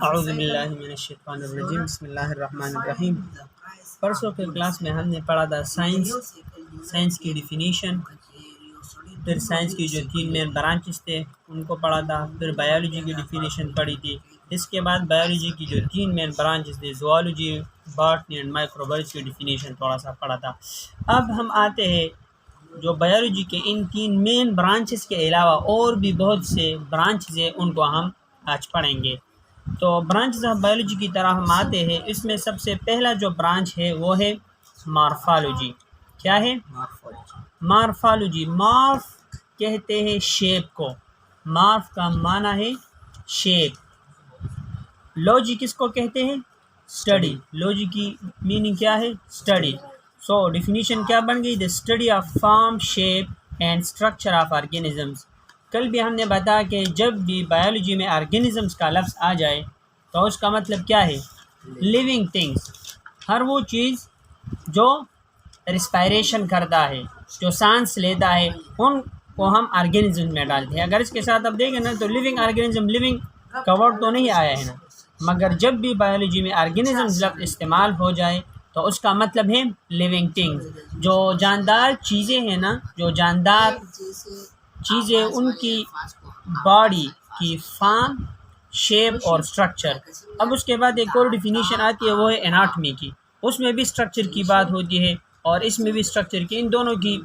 اعوذ باللہ من الشیطان الرجیم، بسم اللہ الرحمن الرحیم۔ پرسوں کے کلاس میں ہم نے پڑھا تھا سائنس کی ڈیفینیشن، پھر سائنس کی جو 3 مین برانچز تھے ان کو پڑھا تھا، پھر بایولوجی کی ڈیفینیشن پڑھی تھی۔ اس کے بعد بایولوجی کی جو 3 مین برانچز تھے، زوالوجی، باٹنی اینڈ مائکروبیولوجی کی ڈیفینیشن تھوڑا سا پڑھا تھا۔ اب ہم آتے ہیں جو بایولوجی کے ان 3 مین برانچز کے علاوہ اور بھی بہت سے برانچز ہیں، ان کو ہم آج پڑھیں گے۔ تو برانچز آف بایولوجی کی طرح ہم آتے ہیں، اس میں سب سے پہلا جو برانچ ہے وہ ہے مارفالوجی۔ کیا ہے؟ مارفالوجی۔ مارف کہتے ہیں شیپ کو، مارف کا معنی ہے شیپ۔ لوجی کس کو کہتے ہیں؟ اسٹڈی۔ لوجی کی میننگ کیا ہے؟ اسٹڈی۔ سو ڈیفینیشن کیا بن گئی؟ دا study of form, shape and structure of organisms. کل بھی ہم نے بتایا کہ جب بھی بایولوجی میں آرگینزمز کا لفظ آ جائے تو اس کا مطلب کیا ہے؟ لیونگ تھنگس، ہر وہ چیز جو ریسپائریشن کرتا ہے، جو سانس لیتا ہے، ان کو ہم آرگینزم میں ڈالتے ہیں۔ اگر اس کے ساتھ اب دیکھیں نا تو لیونگ آرگینزم، لیونگ کا ورڈ تو نہیں آیا ہے نا، مگر جب بھی بایولوجی میں آرگینزم لفظ استعمال ہو جائے تو اس کا مطلب ہے لیونگ تھنگز۔ جو جاندار چیزیں ہیں نا، جو جاندار چیزیں، ان کی باڈی کی فارم، شیپ اور اسٹرکچر۔ اب اس کے بعد ایک اور ڈیفینیشن آتی ہے، وہ ہے اناٹمی کی۔ اس میں بھی اسٹرکچر کی بات ہوتی ہے اور اس میں بھی اسٹرکچر کی۔ ان دونوں کی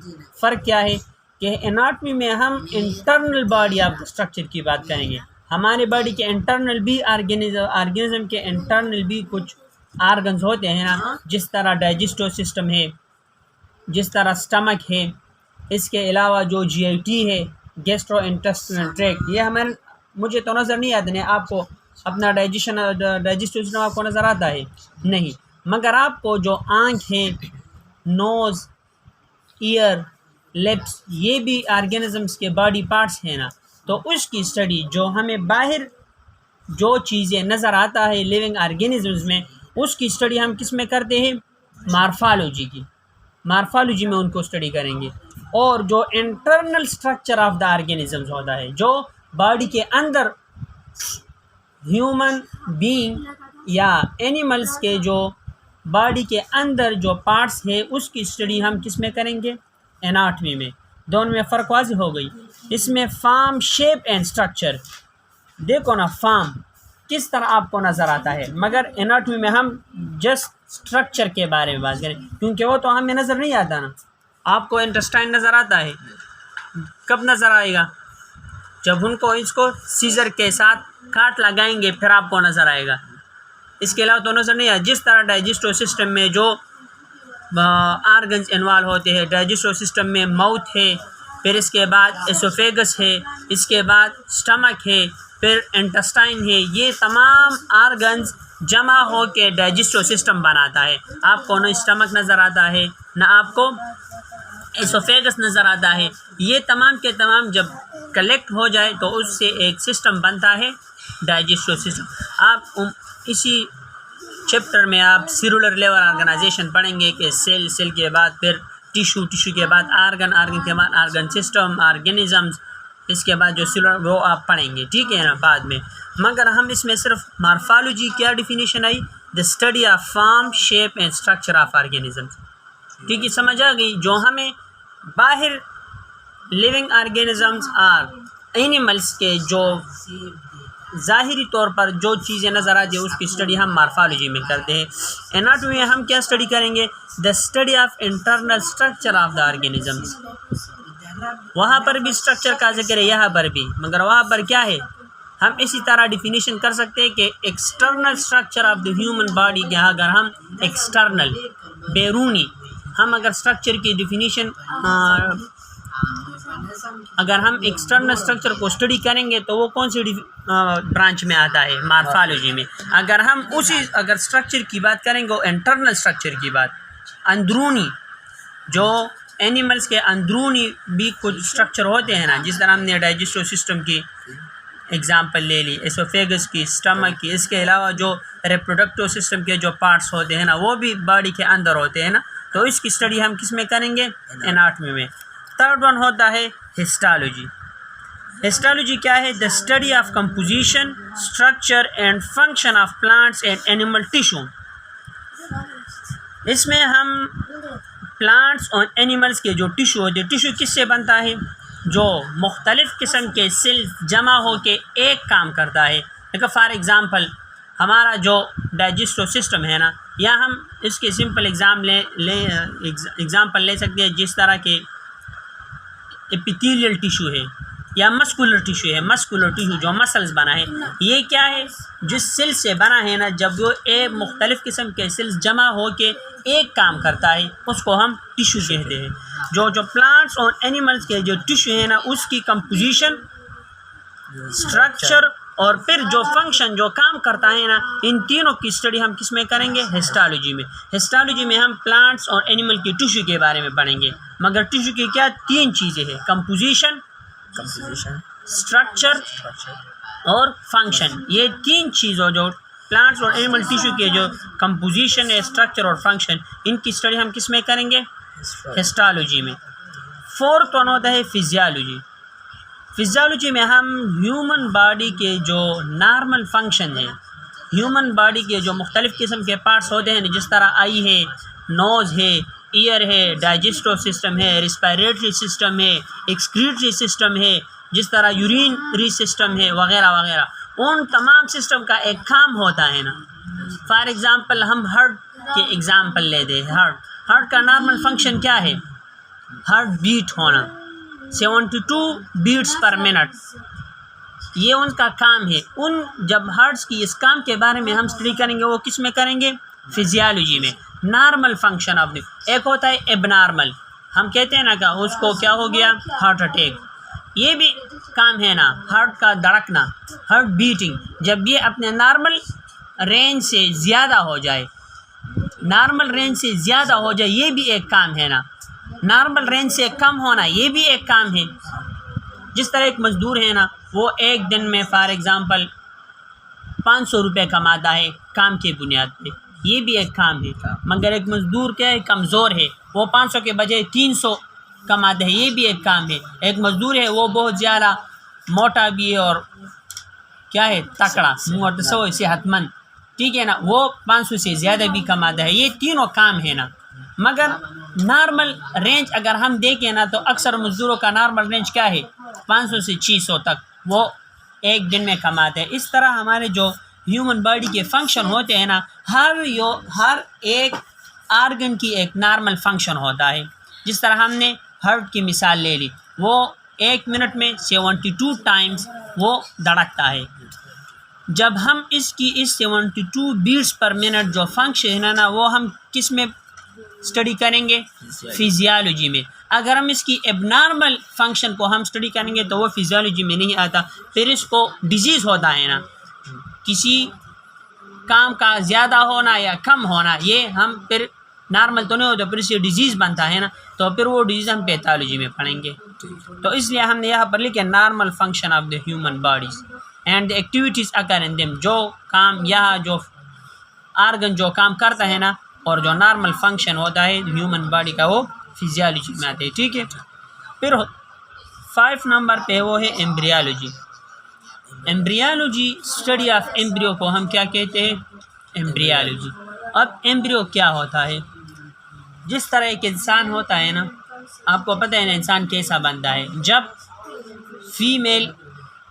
فرق کیا ہے کہ اناٹمی میں ہم انٹرنل باڈی آف اسٹرکچر کی بات کریں گے۔ ہمارے باڈی کے انٹرنل بھی آرگینزم کے انٹرنل بھی کچھ آرگنز ہوتے ہیں نا، جس طرح ڈائجسٹو سسٹم ہے، جس طرح سٹمک ہے، اس کے علاوہ جو جی آئی ٹی ہے، گیسٹرو انٹسٹینل ٹریکٹ، یہ مجھے تو نظر نہیں آتے ہیں۔ آپ کو اپنا ڈائجسٹو سسٹم آپ کو نظر آتا ہے؟ نہیں، مگر آپ کو جو آنکھ ہے، نوز، ایئر، لپس، یہ بھی آرگینزمس کے باڈی پارٹس ہیں نا، تو اس کی اسٹڈی، جو ہمیں باہر جو چیزیں نظر آتا ہے لیونگ آرگینزمز میں، اس کی اسٹڈی ہم کس میں کرتے ہیں؟ مارفالوجی کی۔ مارفالوجی میں ان کو اسٹڈی کریں گے۔ اور جو internal structure of the organisms ہوتا ہے، جو باڈی کے اندر ہیومن بینگ یا اینیملز کے جو باڈی کے اندر جو پارٹس ہے، اس کی اسٹڈی ہم کس میں کریں گے؟ اناٹمی میں۔ دونوں میں فرق واضح ہو گئی۔ اس میں فارم، شیپ اینڈ اسٹرکچر، دیکھو نا فارم کس طرح آپ کو نظر آتا ہے، مگر اناٹمی میں ہم جسٹ اسٹرکچر کے بارے میں بات کریں، کیونکہ وہ تو ہمیں نظر نہیں آتا نا۔ آپ کو انٹسٹائن نظر آتا ہے، کب نظر آئے گا؟ جب اس کو سیزر کے ساتھ کاٹ لگائیں گے پھر آپ کو نظر آئے گا، اس کے علاوہ تو نظر نہیں آئے۔ جس طرح ڈائجسٹو سسٹم میں جو آرگنز انوالو ہوتے ہیں، ڈائجسٹو سسٹم میں ماؤتھ ہے، پھر اس کے بعد ایسوفیگس ہے، اس کے بعد سٹمک ہے، پھر انٹسٹائن ہے، یہ تمام آرگنز جمع ہو کے ڈائجسٹو سسٹم بناتا ہے۔ آپ کو نہ سٹمک نظر آتا ہے، نہ آپ کو ایسوفیگس نظر آتا ہے۔ یہ تمام کے تمام جب کلیکٹ ہو جائے تو اس سے ایک سسٹم بنتا ہے، ڈائجسٹو سسٹم۔ آپ اسی چیپٹر میں آپ سیلولر لیول آرگنائزیشن پڑھیں گے کہ سیل کے بعد پھر ٹیشو کے بعد آرگن کے بعد آرگن سسٹم، آرگینزمز، اس کے بعد جو سیلولر، وہ آپ پڑھیں گے، ٹھیک ہے نا، بعد میں۔ مگر ہم اس میں صرف مارفالوجی کیا definition I? The study of form, shape and structure of organisms. ٹھیک ہے، سمجھ آ گئی؟ جو ہمیں باہر لیونگ آرگینزمز اور اینیملس کے جو ظاہری طور پر جو چیزیں نظر آتی ہیں، اس کی اسٹڈی ہم مارفالوجی میں کرتے ہیں۔ اناٹمی میں ہم کیا اسٹڈی کریں گے؟ دا study of internal structure of the organisms. وہاں پر بھی اسٹرکچر کا ذکر ہے، یہاں پر بھی، مگر وہاں پر کیا ہے؟ ہم اسی طرح ڈیفینیشن کر سکتے ہیں کہ external structure of the human body کے، اگر ہم ایکسٹرنل، بیرونی، ہم اگر اسٹرکچر کی ڈیفینیشن، اگر ہم ایکسٹرنل اسٹرکچر کو اسٹڈی کریں گے تو وہ کون سی برانچ میں آتا ہے؟ مارفالوجی میں۔ اگر ہم اگر اسٹرکچر کی بات کریں گے، انٹرنل اسٹرکچر کی بات، اندرونی، جو اینیملس کے اندرونی بھی کچھ اسٹرکچر ہوتے ہیں نا، جس طرح ہم نے ڈائجسٹو سسٹم کی ایگزامپل لے لی، ایسوفیگس کی، سٹمک کی، اس کے علاوہ جو ریپروڈکٹیو سسٹم کے جو پارٹس ہوتے ہیں نا، وہ بھی باڈی کے اندر ہوتے ہیں نا، تو اس کی اسٹڈی ہم کس میں کریں گے؟ اناٹمی میں۔ تھرڈ ون ہوتا ہے ہسٹالوجی۔ ہسٹالوجی کیا ہے؟ The study of composition, structure and function of plants and animal tissue. اس میں ہم پلانٹس اور اینیملس کے جو ٹیشو ہوتے ہیں، ٹیشو کس سے بنتا ہے؟ جو مختلف قسم کے سیلز جمع ہو کے ایک کام کرتا ہے. دیکھو فار ایگزامپل ہمارا جو ڈائجسٹو سسٹم ہے نا، یا ہم اس کے سمپل ایگزامپل لے سکتے ہیں جس طرح کے ایپیتھیلیل ٹیشو ہے یا مسکولر ٹیشو ہے. مسکولر ٹیشو جو مسلز بنا ہے، یہ کیا ہے؟ جس سیل سے بنا ہے نا، جب وہ ایک مختلف قسم کے سیلز جمع ہو کے ایک کام کرتا ہے اس کو ہم ٹیشو کہتے ہیں. جو پلانٹس اور اینیملس کے جو ٹیشو ہے نا، اس کی کمپوزیشن، اسٹرکچر اور پھر جو فنکشن جو کام کرتا ہے نا، ان تینوں کی اسٹڈی ہم کس میں کریں گے؟ ہسٹالوجی میں. ہسٹالوجی میں ہم پلانٹس اور اینیمل کے ٹیشو کے بارے میں پڑھیں گے. مگر ٹیشو کی کیا تین چیزیں ہیں؟ کمپوزیشن، اسٹرکچر اور فنکشن. یہ تین چیزوں جو پلانٹس اور اینیمل ٹیشو کے جو کمپوزیشن ہے، اسٹرکچر اور فنکشن، ان کی اسٹڈی ہم کس میں کریں گے؟ ہسٹالوجی میں. فورتھ ون ہوتا ہے فزیالوجی. فزیالوجی میں ہم ہیومن باڈی کے جو نارمل فنکشن ہیں، ہیومن باڈی کے جو مختلف قسم کے پارٹس ہوتے ہیں، جس طرح آئی ہے، نوز ہے، ایئر ہے، ڈائجسٹو سسٹم ہے، ریسپائریٹری سسٹم ہے، ایکسکریٹری سسٹم ہے، جس طرح یورینری سسٹم ہے، وغیرہ وغیرہ. ان تمام سسٹم کا ایک کام ہوتا ہے نا. فار ایگزامپل ہم ہارٹ کے ایگزامپل لے دیں. ہارٹ کا نارمل فنکشن کیا ہے؟ ہارٹ بیٹ ہونا، 72 بیٹس پر منٹ، یہ ان کا کام ہے. جب ہارٹس کی اس کام کے بارے میں ہم اسٹڈی کریں گے، وہ کس میں کریں گے؟ فزیالوجی میں. نارمل فنکشن آف ایک ہوتا ہے اب نارمل، ہم کہتے ہیں نا کہ اس کو کیا ہو گیا؟ Heart attack. یہ بھی کام ہے نا، ہارٹ کا دھڑکنا، ہارٹ بیٹنگ. جب یہ اپنے نارمل رینج سے زیادہ ہو جائے، نارمل رینج سے زیادہ ہو جائے، یہ بھی ایک کام ہے نا. نارمل رینج سے کم ہونا، یہ بھی ایک کام ہے. جس طرح ایک مزدور ہے نا، وہ ایک دن میں فار ایگزامپل 500 روپے کماتا ہے کام کی بنیاد پہ، یہ بھی ایک کام ہے. مگر ایک مزدور کیا ہے؟ کمزور ہے، وہ 500 کے بجائے 300 کماتا ہے، یہ بھی ایک کام ہے. ایک مزدور ہے، وہ بہت زیادہ موٹا بھی ہے اور کیا ہے؟ تکڑا، صحت مند، ٹھیک ہے نا، وہ 500 سے زیادہ بھی کماتا ہے. یہ تینوں کام ہے نا. مگر نارمل رینج اگر ہم دیکھیں نا، تو اکثر مزدوروں کا نارمل رینج کیا ہے؟ 500 سے 600 تک وہ ایک دن میں کماتے ہیں. اس طرح ہمارے جو ہیومن باڈی کے فنکشن ہوتے ہیں نا، ہر ایک آرگن کی ایک نارمل فنکشن ہوتا ہے. جس طرح ہم نے ہارٹ کی مثال لے لی، وہ ایک منٹ میں 72 ٹائمز وہ دھڑکتا ہے. جب ہم اس 72 بیٹس پر منٹ جو فنکشن ہے نا، وہ ہم کس میں اسٹڈی کریں گے؟ فزیالوجی میں. اگر ہم اس کی اب نارمل فنکشن کو ہم اسٹڈی کریں گے تو وہ فزیالوجی میں نہیں آتا، پھر اس کو ڈیزیز ہوتا ہے نا، کسی کام کا زیادہ ہونا یا کم ہونا، یہ ہم پھر نارمل تو نہیں ہوتا، پھر اس سے ڈیزیز بنتا ہے نا، تو پھر وہ ڈیزیز ہم پیتھالوجی میں پڑھیں گے. تو اس لیے ہم نے یہاں پر لکھا normal function of the human bodies and the activities occur in them. جو کام یہاں جو آرگن جو کام کرتا ہے نا، اور جو نارمل فنکشن ہوتا ہے ہیومن باڈی کا، وہ فزیالوجی میں آتے ہیں. ٹھیک ہے. پھر 5 نمبر پہ وہ ہے embryology. Embryology study of embryo کو ہم کیا کہتے ہیں؟ ایمبریالوجی. اب ایمبریو کیا ہوتا ہے؟ جس طرح ایک انسان ہوتا ہے نا، آپ کو پتہ ہے نا انسان کیسا بنتا ہے. جب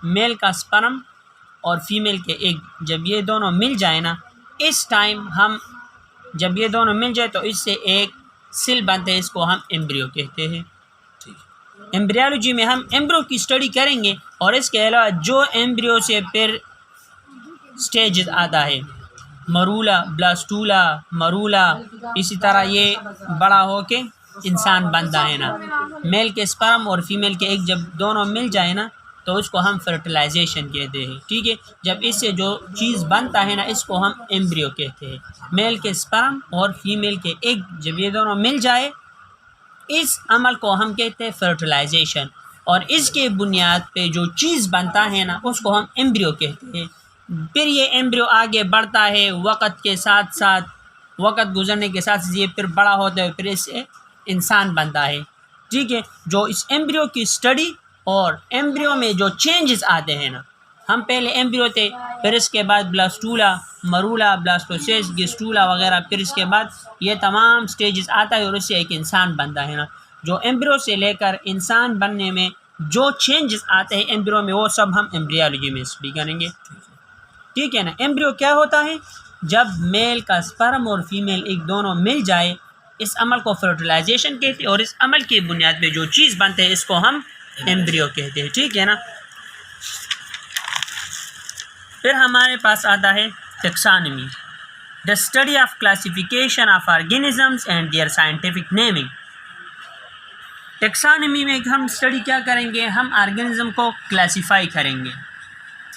میل کا سپرم اور فیمیل کے ایگ، جب یہ دونوں مل جائیں نا، اس ٹائم جب یہ دونوں مل جائے تو اس سے ایک سیل بنتے ہیں، اس کو ہم ایمبریو کہتے ہیں. ایمبریالوجی میں ہم ایمبریو کی اسٹڈی کریں گے، اور اس کے علاوہ جو ایمبریو سے پھر سٹیجز آتا ہے، مرولا، بلاسٹولا، مرولا، اسی طرح یہ بڑا ہو کے انسان بنتا ہے نا. میل کے سپرم اور فیمیل کے ایک جب دونوں مل جائیں نا، تو اس کو ہم فرٹیلائزیشن کہتے ہیں. ٹھیک ہے. جب اس سے جو چیز بنتا ہے نا، اس کو ہم ایمبریو کہتے ہیں. میل کے سپرم اور فیمیل کے ایگ جب یہ دونوں مل جائے، اس عمل کو ہم کہتے ہیں فرٹیلائزیشن، اور اس کے بنیاد پہ جو چیز بنتا ہے نا، اس کو ہم ایمبریو کہتے ہیں. پھر یہ ایمبریو آگے بڑھتا ہے وقت کے ساتھ ساتھ، وقت گزرنے کے ساتھ یہ پھر بڑا ہوتا ہے، پھر اس سے انسان بنتا ہے. ٹھیک ہے. جو اس ایمبریو کی اسٹڈی اور ایمبریو میں جو چینجز آتے ہیں نا، ہم پہلے ایمبریو تھے، پھر اس کے بعد بلاسٹولا، مرولا، بلاسٹوسیس، گسٹولا وغیرہ، پھر اس کے بعد یہ تمام سٹیجز آتا ہے اور اس سے ایک انسان بنتا ہے نا. جو ایمبریو سے لے کر انسان بننے میں جو چینجز آتے ہیں ایمبریو میں، وہ سب ہم ایمبریالوجی میں اسٹڈی کریں گے. ٹھیک ہے نا. ایمبریو کیا ہوتا ہے؟ جب میل کا سپرم اور فیمیل ایک دونوں مل جائے، اس عمل کو فرٹیلائزیشن کہتے ہیں، اور اس عمل کی بنیاد پہ جو چیز بنتے ہیں اس کو ہم ایمبریو کہتے ہیں. ٹھیک ہے نا. پھر ہمارے پاس آتا ہے taxonomy, the study of classification of organisms and their scientific naming. Taxonomy میں ہم اسٹڈی کیا کریں گے؟ ہم آرگینزم کو کلاسیفائی کریں گے.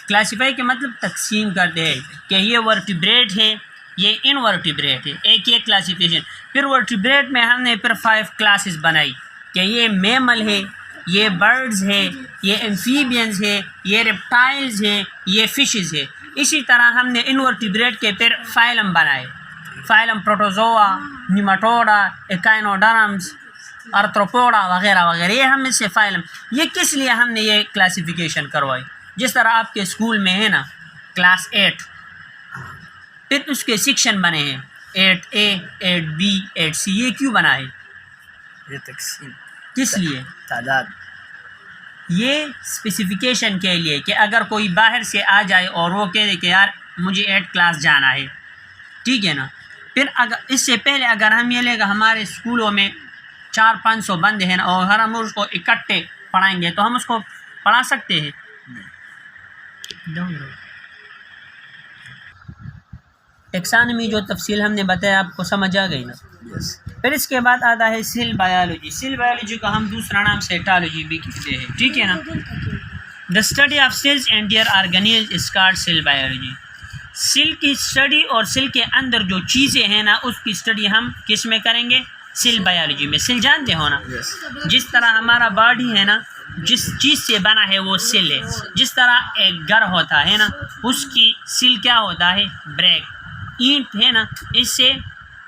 کلاسیفائی کا مطلب تقسیم کرتے ہیں کہ یہ ورٹیبریٹ ہے، یہ انورٹیبریٹ ہے، ایک یہ کلاسیفیکیشن. پھر ورٹیبریٹ میں ہم نے پھر 5 کلاسز بنائی کہ یہ میمل ہے، یہ برڈز ہے، یہ ایمفیبینز ہے، یہ ریپٹائلز ہے، یہ فشز ہے. اسی طرح ہم نے انورٹیبریٹ کے پھر فائلم بنائے، فائلم پروٹوزوا، نیماٹوڈا، ایکائنوڈرمز، آرتھروپوڈا وغیرہ وغیرہ. یہ ہم اس سے فائلم، یہ کس لیے ہم نے یہ کلاسیفیکیشن کروائی؟ جس طرح آپ کے اسکول میں ہے نا کلاس 8، پھر اس کے سیکشن بنے ہیں 8A، 8B، 8C. یہ کیوں بنائے؟ یہ تقسیم کس لیے؟ تعداد. یہ اسپیسیفیکیشن کے لیے کہ اگر کوئی باہر سے آ جائے اور وہ کہے کہ یار مجھے 8 کلاس جانا ہے، ٹھیک ہے نا. پھر اگر اس سے پہلے اگر ہم یہ لے گا ہمارے اسکولوں میں 400-500 بندے ہیں نا، اور ہم اس کو اکٹھے پڑھائیں گے تو ہم اس کو پڑھا سکتے ہیں؟ ٹیکسانومی جو تفصیل ہم نے بتایا آپ کو سمجھ آ گئی نا. پھر اس کے بعد آتا ہے سیل بایولوجی. سیل بایولوجی کا ہم دوسرا نام سیٹالوجی بھی کہتے ہیں. ٹھیک ہے نا. The study of cells and their organs is called cell biology. Cell کی اسٹڈی اور سیل کے اندر جو چیزیں ہیں نا اس کی اسٹڈی ہم کس میں کریں گے؟ سیل بایولوجی میں. سیل جانتے ہو نا، جس طرح ہمارا باڈی ہے نا جس چیز سے بنا ہے وہ سیل ہے. جس طرح ایک گھر ہوتا ہے نا اس کی سیل کیا ہوتا ہے؟ بریک. اینٹ ہے نا، اس سے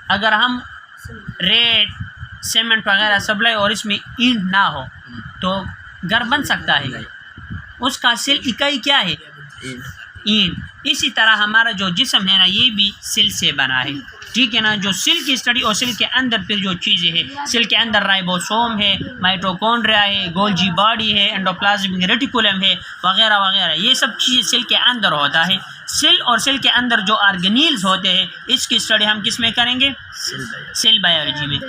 اگر ہم ریت، سیمنٹ وغیرہ سپلائی اور اس میں اینٹ نہ ہو تو گھر بن سکتا ہے؟ اس کا سیل اکائی کیا ہے؟ اینٹ. اسی طرح ہمارا جو جسم ہے نا یہ بھی سیل سے بنا ہے. ٹھیک ہے نا. جو سیل کی اسٹڈی اور سیل کے اندر پھر جو چیزیں ہیں، سیل کے اندر رائبوسوم ہے، مائٹوکونڈریا ہے، گولجی باڈی ہے، انڈوپلازمک ریٹیکولم ہے وغیرہ وغیرہ. یہ سب چیزیں سیل کے اندر ہوتا ہے. سیل اور سیل کے اندر جو آرگنیلز ہوتے ہیں اس کی اسٹڈی ہم کس میں کریں گے؟ سیل بایولوجی میں.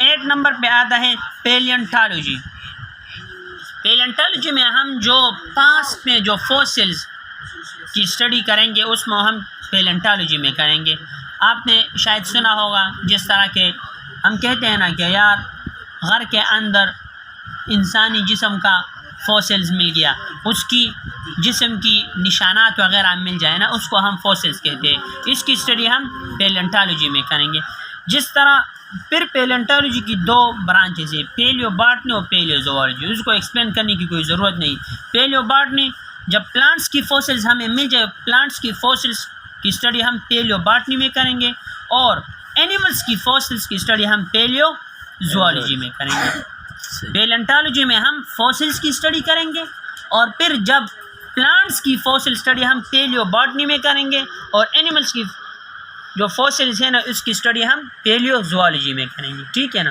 8 نمبر پہ آتا ہے پیلینٹالوجی. پیلینٹالوجی میں ہم جو پاسٹ میں جو فوسلز کی اسٹڈی کریں گے اس میں ہم پیلینٹالوجی میں کریں گے. آپ نے شاید سنا ہوگا جس طرح کہ ہم کہتے ہیں نا کہ یار غر کے اندر انسانی جسم کا فوسلز مل گیا، اس کی جسم کی نشانات وغیرہ مل جائے نا، اس کو ہم فوسلز کہتے ہیں. اس کی اسٹڈی ہم پیلینٹالوجی میں کریں گے. جس طرح پھر پیلینٹالوجی کی 2 برانچز ہیں، پیلیو باٹنی اور پیلیو زوالوجی. اس کو ایکسپلین کرنے کی کوئی ضرورت نہیں. پیلیو باٹنی جب پلانٹس کی فوسلز ہمیں مل جائے، پلانٹس کی فوسلز کی اسٹڈی ہم پیلیو باٹنی میں کریں گے، اور اینیملس کی فوسلز کی اسٹڈی ہم پیلیو زوالوجی میں کریں گے. پیلینٹالوجی میں ہم فوسلز کی اسٹڈی کریں گے، اور پھر جب پلانٹس کی فوسل اسٹڈی ہم پیلیو باٹنی میں کریں گے، اور اینیملس کی جو فوسلز ہیں نا اس کی اسٹڈی ہم پیلیو زوالوجی میں کریں گے. ٹھیک ہے نا.